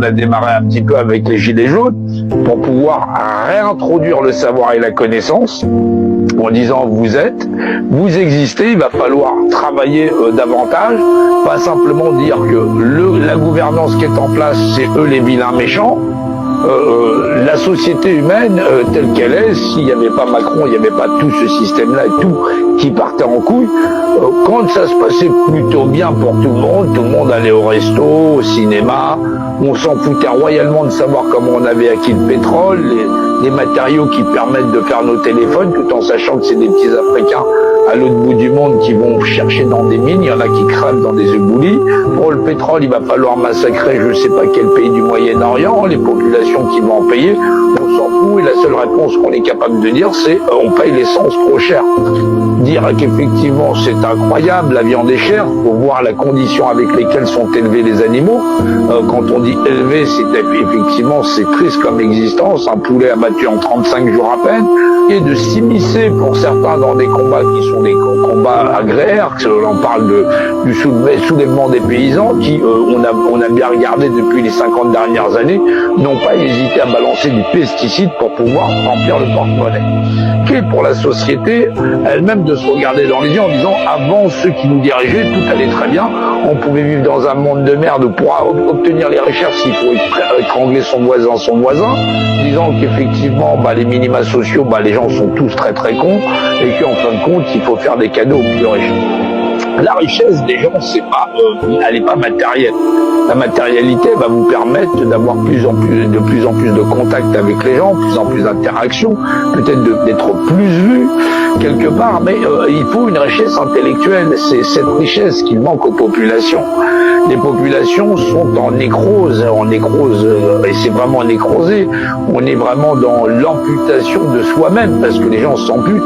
a démarré un petit peu avec les Gilets jaunes, pour pouvoir réintroduire le savoir et la connaissance, en disant vous existez, il va falloir travailler davantage, pas simplement dire que la gouvernance qui est en place, c'est eux les vilains méchants. La société humaine telle qu'elle est, s'il n'y avait pas Macron, il n'y avait pas tout ce système-là et tout qui partait en couille, quand ça se passait plutôt bien pour tout le monde allait au resto, au cinéma, on s'en foutait royalement de savoir comment on avait acquis le pétrole, les matériaux qui permettent de faire nos téléphones, tout en sachant que c'est des petits Africains à l'autre bout du monde qui vont chercher dans des mines, il y en a qui crament dans des éboulis. Pour le pétrole, il va falloir massacrer je ne sais pas quel pays du Moyen-Orient, les populations qui vont en payer, on s'en fout, et la seule réponse qu'on est capable de dire, c'est on paye l'essence trop cher. Dire qu'effectivement c'est incroyable, la viande est chère, faut voir la condition avec lesquelles sont élevés les animaux. Quand on dit élevé, c'est effectivement c'est triste comme existence, un poulet abattu en 35 jours à peine, et de s'immiscer pour certains dans des combats qui sont des combats agraires, on parle du soulèvement des paysans qui, on a bien regardé depuis les 50 dernières années, n'ont pas hésité à balancer du pesticide pour pouvoir remplir le porte-monnaie. Qui est pour la société elle-même de se regarder dans les yeux en disant avant ceux qui nous dirigeaient, tout allait très bien, on pouvait vivre dans un monde de merde où pour obtenir les richesses, il faut étrangler son voisin, disant qu'effectivement les minima sociaux, les gens sont tous très très cons et qu'en fin de compte, il faut faire des cadeaux aux plus riches. La richesse des gens, elle n'est pas matérielle. La matérialité va vous permettre d'avoir de plus en plus de contacts avec les gens, de plus en plus d'interactions, peut-être d'être plus vu quelque part, mais il faut une richesse intellectuelle. C'est cette richesse qui manque aux populations. Les populations sont en nécrose, et c'est vraiment nécrosé. On est vraiment dans l'amputation de soi-même, parce que les gens s'amputent,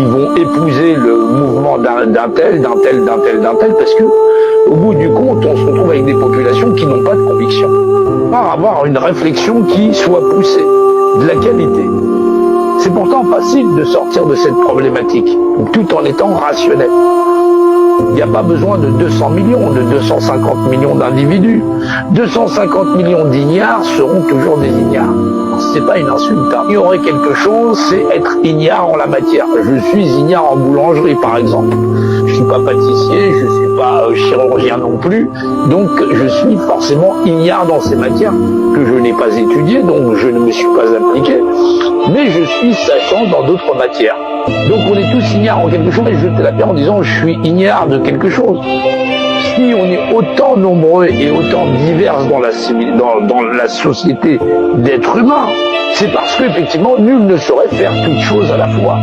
ils vont épouser le mouvement d'un tel, parce que au bout du compte, on se retrouve avec des populations qui n'ont pas de conviction. Par avoir une réflexion qui soit poussée, de la qualité. C'est pourtant facile de sortir de cette problématique, tout en étant rationnel. Il n'y a pas besoin de 200 millions, de 250 millions d'individus. 250 millions d'ignares seront toujours des ignares. C'est pas une insulte. Il y aurait quelque chose, c'est être ignare en la matière. Je suis ignare en boulangerie, par exemple. Je suis pas pâtissier, je suis pas chirurgien non plus. Donc, je suis forcément ignare dans ces matières que je n'ai pas étudiées, donc je ne me suis pas appliqué. Mais je suis sachant dans d'autres matières. Donc on est tous ignares en quelque chose, et jeter la pierre en disant je suis ignare de quelque chose. Si on est autant nombreux et autant divers dans la société d'êtres humains, c'est parce qu'effectivement nul ne saurait faire toutes choses à la fois.